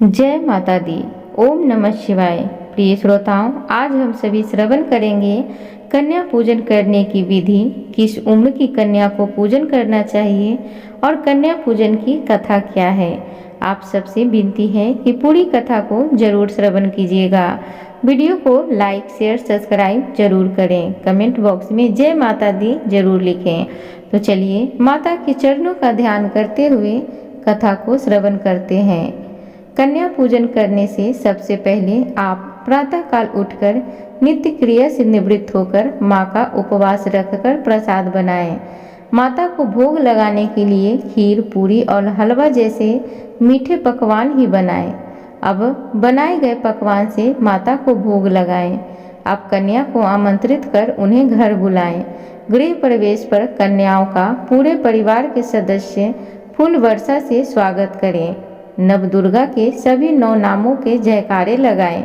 जय माता दी। ओम नमः शिवाय। प्रिय श्रोताओं, आज हम सभी श्रवण करेंगे कन्या पूजन करने की विधि। किस उम्र की कन्या को पूजन करना चाहिए और कन्या पूजन की कथा क्या है। आप सबसे विनती है कि पूरी कथा को जरूर श्रवण कीजिएगा। वीडियो को लाइक शेयर सब्सक्राइब जरूर करें। कमेंट बॉक्स में जय माता दी जरूर लिखें। तो चलिए माता के चरणों का ध्यान करते हुए कथा को श्रवण करते हैं। कन्या पूजन करने से सबसे पहले आप प्रातःकाल उठकर नित्य क्रिया से निवृत्त होकर माँ का उपवास रखकर प्रसाद बनाएं। माता को भोग लगाने के लिए खीर, पूरी और हलवा जैसे मीठे पकवान ही बनाएं। अब बनाए गए पकवान से माता को भोग लगाएं। आप कन्या को आमंत्रित कर उन्हें घर बुलाएं। गृह प्रवेश पर कन्याओं का पूरे परिवार के सदस्य फूल वर्षा से स्वागत करें। नवदुर्गा के सभी 9 नामों के जयकारे लगाएं।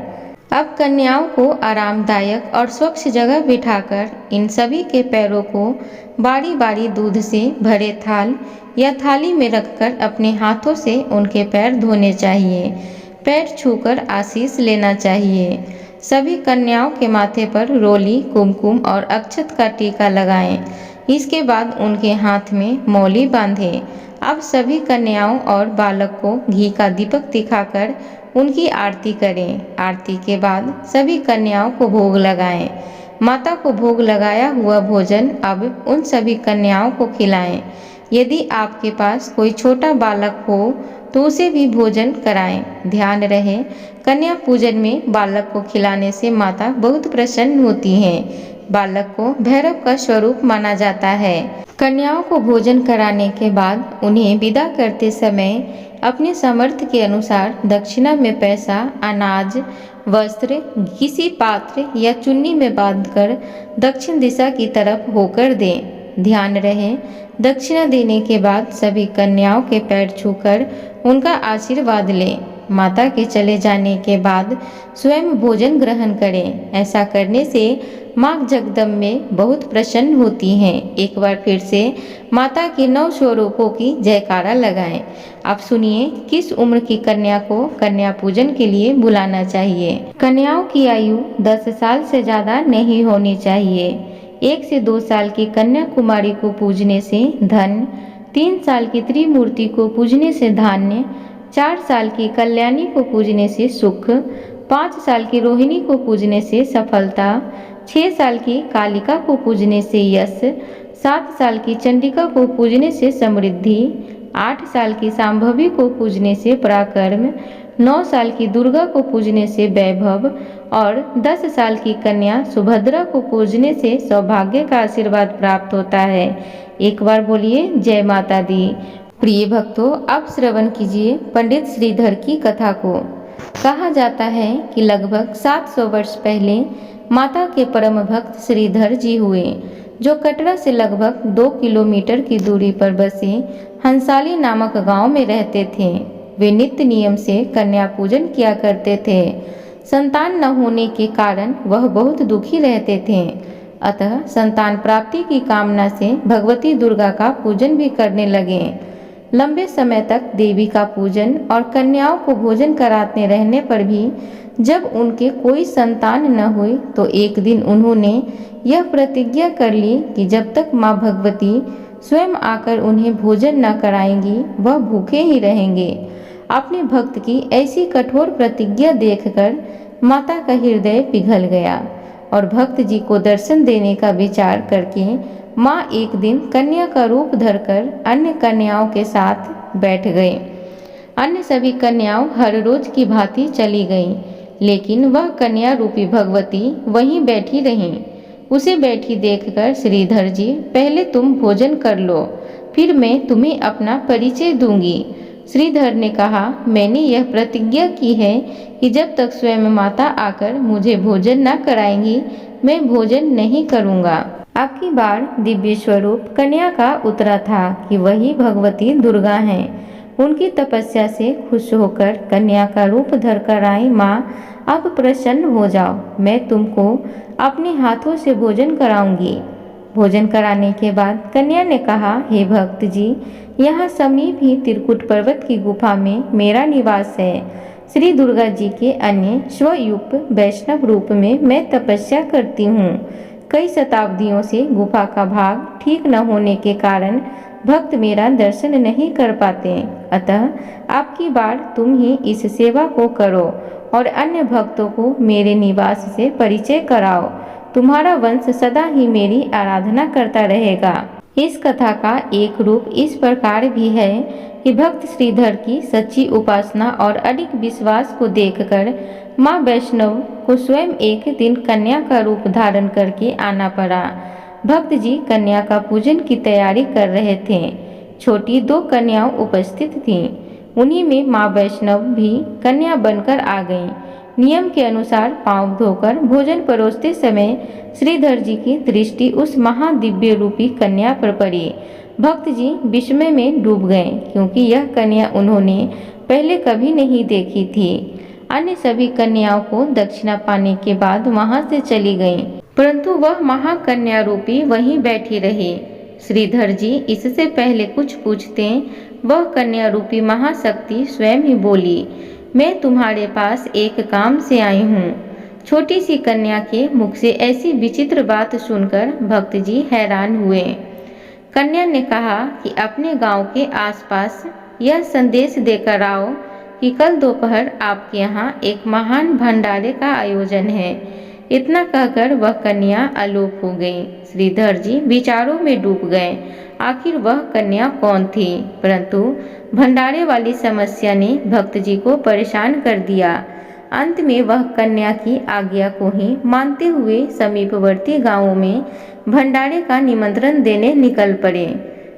अब कन्याओं को आरामदायक और स्वच्छ जगह बिठाकर इन सभी के पैरों को बारी बारी दूध से भरे थाल या थाली में रखकर अपने हाथों से उनके पैर धोने चाहिए। पैर छूकर आशीष लेना चाहिए। सभी कन्याओं के माथे पर रोली, कुमकुम और अक्षत का टीका लगाएं। इसके बाद उनके हाथ में मौली बांधें। अब सभी कन्याओं और बालक को घी का दीपक दिखाकर उनकी आरती करें। आरती के बाद सभी कन्याओं को भोग लगाएं। माता को भोग लगाया हुआ भोजन अब उन सभी कन्याओं को खिलाएं। यदि आपके पास कोई छोटा बालक हो तो उसे भी भोजन कराएं। ध्यान रहे, कन्या पूजन में बालक को खिलाने से माता बहुत प्रसन्न होती हैं। बालक को भैरव का स्वरूप माना जाता है। कन्याओं को भोजन कराने के बाद उन्हें विदा करते समय अपने सामर्थ्य के अनुसार दक्षिणा में पैसा, अनाज, वस्त्र किसी पात्र या चुन्नी में बांधकर दक्षिण दिशा की तरफ होकर दें। ध्यान रहे, दक्षिणा देने के बाद सभी कन्याओं के पैर छूकर उनका आशीर्वाद लें। माता के चले जाने के बाद स्वयं भोजन ग्रहण करें। ऐसा करने से माँ जगदम्बे बहुत प्रसन्न होती हैं। एक बार फिर से माता के 9 स्वरूपों की जयकारा लगाएं। आप सुनिए, किस उम्र की कन्या को कन्या पूजन के लिए बुलाना चाहिए। कन्याओं की आयु 10 साल से ज्यादा नहीं होनी चाहिए। 1 से 2 साल की कन्या कुमारी को पूजने से धन, 3 साल की त्रिमूर्ति को पूजने से धान्य, 4 साल की कल्याणी को पूजने से सुख, 5 साल की रोहिणी को पूजने से सफलता, 6 साल की कालिका को पूजने से यश, 7 साल की चंडिका को पूजने से समृद्धि, 8 साल की सांभवी को पूजने से पराक्रम, 9 साल की दुर्गा को पूजने से वैभव और 10 साल की कन्या सुभद्रा को पूजने से सौभाग्य का आशीर्वाद प्राप्त होता है। एक बार बोलिए जय माता दी। प्रिय भक्तों, अब श्रवण कीजिए पंडित श्रीधर की कथा को। कहा जाता है कि लगभग 700 वर्ष पहले माता के परम भक्त श्रीधर जी हुए, जो कटरा से लगभग 2 किलोमीटर की दूरी पर बसे हंसाली नामक गांव में रहते थे। वे नित्य नियम से कन्या पूजन किया करते थे। संतान न होने के कारण वह बहुत दुखी रहते थे। अतः संतान प्राप्ति की कामना से भगवती दुर्गा का पूजन भी करने लगे। लंबे समय तक देवी का पूजन और कन्याओं को भोजन कराते रहने पर भी जब उनके कोई संतान न हुई तो एक दिन उन्होंने यह प्रतिज्ञा कर ली कि जब तक माँ भगवती स्वयं आकर उन्हें भोजन न कराएंगी वह भूखे ही रहेंगे। अपने भक्त की ऐसी कठोर प्रतिज्ञा देखकर माता का हृदय पिघल गया और भक्त जी को दर्शन देने का विचार करके माँ एक दिन कन्या का रूप धरकर अन्य कन्याओं के साथ बैठ गए। अन्य सभी कन्याओं हर रोज की भांति चली गईं, लेकिन वह कन्या रूपी भगवती वहीं बैठी रहीं। उसे बैठी देखकर श्रीधर जी, पहले तुम भोजन कर लो, फिर मैं तुम्हें अपना परिचय दूंगी। श्रीधर ने कहा, मैंने यह प्रतिज्ञा की है कि जब तक स्वयं माता आकर मुझे भोजन न कराएंगी मैं भोजन नहीं करूंगा। आपकी बार दिव्य स्वरूप कन्या का उतरा था कि वही भगवती दुर्गा हैं। उनकी तपस्या से खुश होकर कन्या का रूप धरकर आई माँ, अब प्रसन्न हो जाओ, मैं तुमको अपने हाथों से भोजन कराऊंगी। भोजन कराने के बाद कन्या ने कहा, हे भक्त जी, यहाँ समीप ही त्रिकुट पर्वत की गुफा में मेरा निवास है। श्री दुर्गा जी के अन्य स्वरूप वैष्णव रूप में मैं तपस्या करती हूँ। कई शताब्दियों से गुफा का भाग ठीक न होने के कारण भक्त मेरा दर्शन नहीं कर पाते, अतः आपकी बार तुम ही इस सेवा को करो और अन्य भक्तों को मेरे निवास से परिचय कराओ। तुम्हारा वंश सदा ही मेरी आराधना करता रहेगा। इस कथा का एक रूप इस प्रकार भी है कि भक्त श्रीधर की सच्ची उपासना और अडिग विश्वास को देखकर माँ वैष्णव को स्वयं एक दिन कन्या का रूप धारण करके आना पड़ा। भक्त जी कन्या का पूजन की तैयारी कर रहे थे। छोटी 2 कन्याओं उपस्थित थीं। उन्हीं में माँ वैष्णव भी कन्या बनकर आ गईं। नियम के अनुसार पांव धोकर भोजन परोसते समय श्रीधर जी की दृष्टि उस महादिव्य रूपी कन्या पर पड़ी। भक्त जी विस्मय में डूब गए, क्योंकि यह कन्या उन्होंने पहले कभी नहीं देखी थी। अन्य सभी कन्याओं को दक्षिणा पाने के बाद वहां से चली गईं, परंतु वह महाकन्या रूपी वहीं बैठी रही। श्रीधर जी इससे पहले कुछ पूछते, वह कन्या रूपी महाशक्ति स्वयं ही बोली, मैं तुम्हारे पास एक काम से आई हूँ। छोटी सी कन्या के मुख से ऐसी विचित्र बात सुनकर भक्त जी हैरान हुए। कन्या ने कहा कि अपने गांव के आसपास यह संदेश देकर आओ कि कल दोपहर आपके यहाँ एक महान भंडारे का आयोजन है। इतना कहकर वह कन्या अलोप हो गई। श्रीधर जी विचारों में डूब गए, आखिर वह कन्या कौन थी। परंतु भंडारे वाली समस्या ने भक्त जी को परेशान कर दिया। अंत में वह कन्या की आज्ञा को ही मानते हुए समीपवर्ती गांवों में भंडारे का निमंत्रण देने निकल पड़े।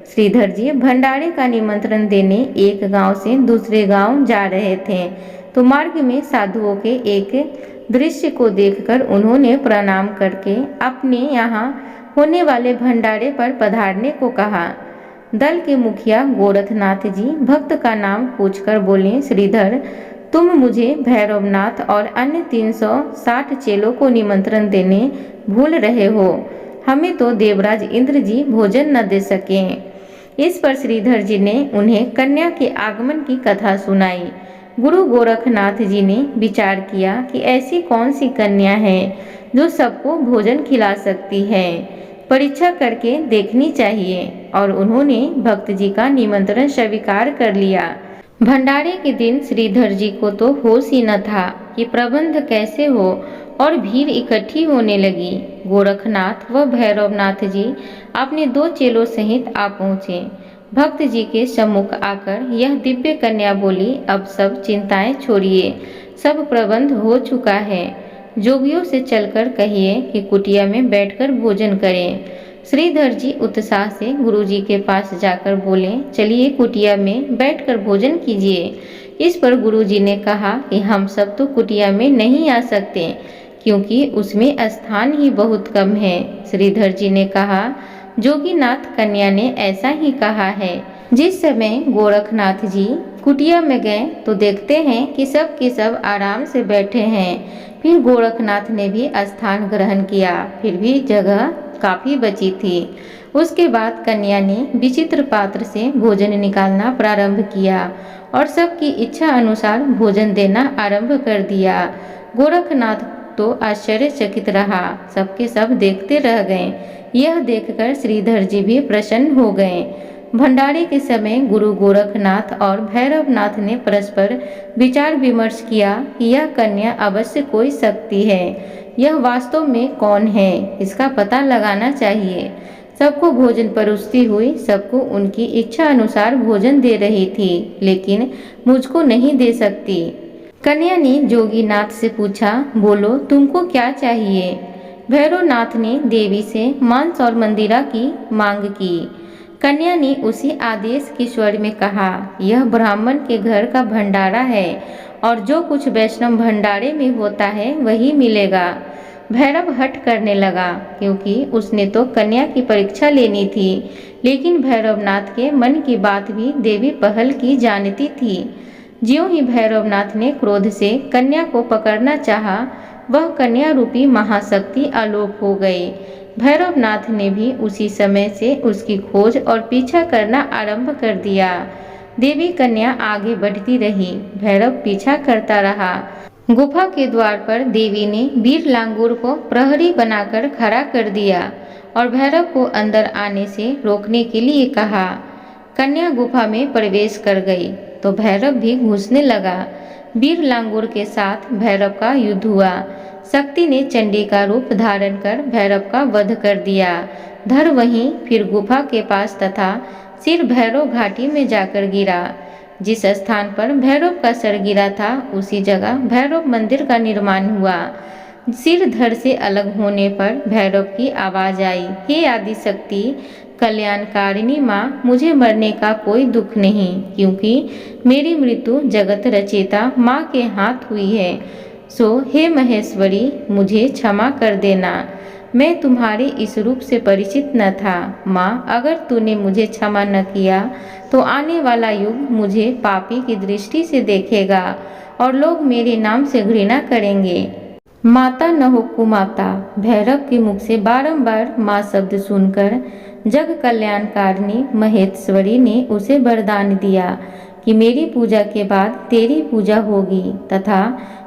श्रीधर जी भंडारे का निमंत्रण देने एक गांव से दूसरे गांव जा रहे थे, तो मार्ग में साधुओं के एक दृश्य को देखकर उन्होंने प्रणाम करके अपने यहाँ होने वाले भंडारे पर पधारने को कहा। दल के मुखिया गोरखनाथ जी भक्त का नाम पूछकर बोले, श्रीधर, तुम मुझे भैरवनाथ और अन्य 360 चेलों को निमंत्रण देने भूल रहे हो। हमें तो देवराज इंद्र जी भोजन न दे सके। इस पर श्रीधर जी ने उन्हें कन्या के आगमन की कथा सुनाई। गुरु गोरखनाथ जी ने विचार किया कि ऐसी कौन सी कन्या है जो सबको भोजन खिला सकती है, परीक्षा करके देखनी चाहिए, और उन्होंने भक्त जी का निमंत्रण स्वीकार कर लिया। भंडारे के दिन श्रीधर जी को तो होश ही न था कि प्रबंध कैसे हो, और भीड़ इकट्ठी होने लगी। गोरखनाथ व भैरवनाथ जी अपने 2 चेलों सहित आ पहुँचे। भक्त जी के सम्मुख आकर यह दिव्य कन्या बोली, अब सब चिंताएं छोड़िए, सब प्रबंध हो चुका है। जोगियों से चलकर कहिए कि कुटिया में बैठकर भोजन करें। श्रीधर जी उत्साह से गुरु जी के पास जाकर बोले, चलिए कुटिया में बैठकर भोजन कीजिए। इस पर गुरु जी ने कहा कि हम सब तो कुटिया में नहीं आ सकते, क्योंकि उसमें स्थान ही बहुत कम है। श्रीधर जी ने कहा, जोगीनाथ कन्या ने ऐसा ही कहा है। जिस समय गोरखनाथ जी कुटिया में गए तो देखते हैं कि सब के सब आराम से बैठे हैं। फिर गोरखनाथ ने भी स्थान ग्रहण किया, फिर भी जगह काफी बची थी। उसके बाद कन्या ने विचित्र पात्र से भोजन निकालना प्रारंभ किया और सबकी इच्छा अनुसार भोजन देना आरंभ कर दिया। गोरखनाथ तो आश्चर्यचकित रहा, सबके सब देखते रह गए। यह देखकर श्रीधर जी भी प्रसन्न हो गए। भंडारे के समय गुरु गोरखनाथ और भैरवनाथ ने परस्पर विचार विमर्श किया कि यह कन्या अवश्य कोई शक्ति है। यह वास्तव में कौन है, इसका पता लगाना चाहिए। सबको भोजन परोसती हुई सबको उनकी इच्छा अनुसार भोजन दे रही थी, लेकिन मुझको नहीं दे सकती। कन्या ने जोगीनाथ से पूछा, बोलो तुमको क्या चाहिए। भैरवनाथ ने देवी से मांस और मंदिरा की मांग की। कन्या ने उसी आदेश के स्वर में कहा, यह ब्राह्मण के घर का भंडारा है और जो कुछ वैष्णव भंडारे में होता है वही मिलेगा। भैरव हट करने लगा, क्योंकि उसने तो कन्या की परीक्षा लेनी थी, लेकिन भैरवनाथ के मन की बात भी देवी पहल की जानती थी। ज्यों ही भैरवनाथ ने क्रोध से कन्या को पकड़ना चाहा, वह कन्या रूपी महाशक्ति आलोप हो गई। भैरवनाथ ने भी उसी समय से उसकी खोज और पीछा करना आरंभ कर दिया। देवी कन्या आगे बढ़ती रही, भैरव पीछा करता रहा। गुफा के द्वार पर देवी ने वीर लांगूर को प्रहरी बनाकर खड़ा कर दिया और भैरव को अंदर आने से रोकने के लिए कहा। कन्या गुफा में प्रवेश कर गई तो भैरव भी घुसने लगा। वीर लांगूर के साथ भैरव का युद्ध हुआ। शक्ति ने चंडी का रूप धारण कर भैरव का वध कर दिया। धड़ वहीं फिर गुफा के पास तथा सिर भैरव घाटी में जाकर गिरा। जिस स्थान पर भैरव का सर गिरा था उसी जगह भैरव मंदिर का निर्माण हुआ। सिर धड़ से अलग होने पर भैरव की आवाज आई, हे आदि शक्ति कल्याणकारिणी माँ, मुझे मरने का कोई दुख नहीं, क्योंकि मेरी मृत्यु जगत रचयिता माँ के हाथ हुई है। सो हे महेश्वरी, मुझे क्षमा कर देना, मैं तुम्हारे इस रूप से परिचित न था। माँ, अगर तूने मुझे क्षमा न किया तो आने वाला युग मुझे पापी की दृष्टि से देखेगा और लोग मेरे नाम से घृणा करेंगे। माता न हो कुमाता। भैरव के मुख से बारंबार माँ शब्द सुनकर जग कल्याणकारिणी महेश्वरी ने उसे वरदान दिया कि मेरी पूजा के बाद तेरी पूजा होगी तथा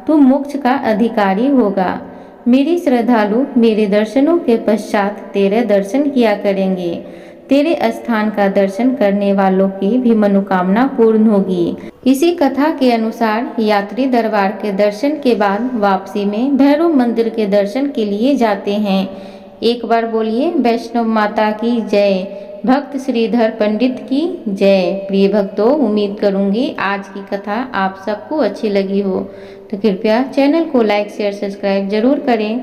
तू मोक्ष का अधिकारी होगा। मेरी श्रद्धालु मेरे दर्शनों के पश्चात तेरे दर्शन किया करेंगे। तेरे स्थान का दर्शन करने वालों की भी मनोकामना पूर्ण होगी। इसी कथा के अनुसार यात्री दरबार के दर्शन के बाद वापसी में भैरव मंदिर के दर्शन के लिए जाते हैं। एक बार बोलिए वैष्णव माता की जय। भक्त श्रीधर पंडित की जय। प्रिय भक्तों, उम्मीद करूंगी आज की कथा आप सबको अच्छी लगी हो, तो कृपया चैनल को लाइक शेयर सब्सक्राइब जरूर करें।